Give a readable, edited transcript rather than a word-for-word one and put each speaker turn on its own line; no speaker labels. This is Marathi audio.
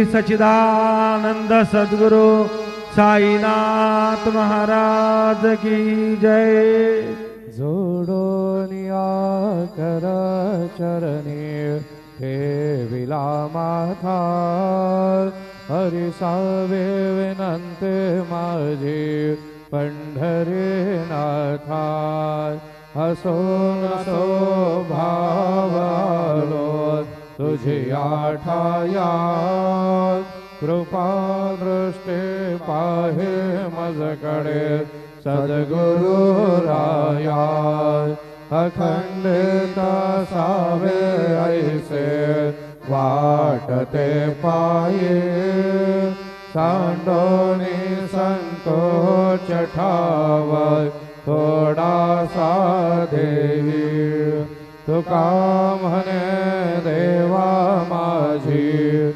सच्चिदानंद सद्गुरु साईनाथ महाराज की जय।
जोडोनिया कर चरणी ठेविला माथा, हरिसावे विनंती माझी पंढरीनाथा। हसो नसो भावालो तुझी आठाया, कृपा दृष्टी पाहे मजकडे सद्गुरु राया। अखंडित सावे ऐसे वाटते पाये, सांडोनी संकोच ठाव थोडासा देवी। तुका म्हणे देवा मा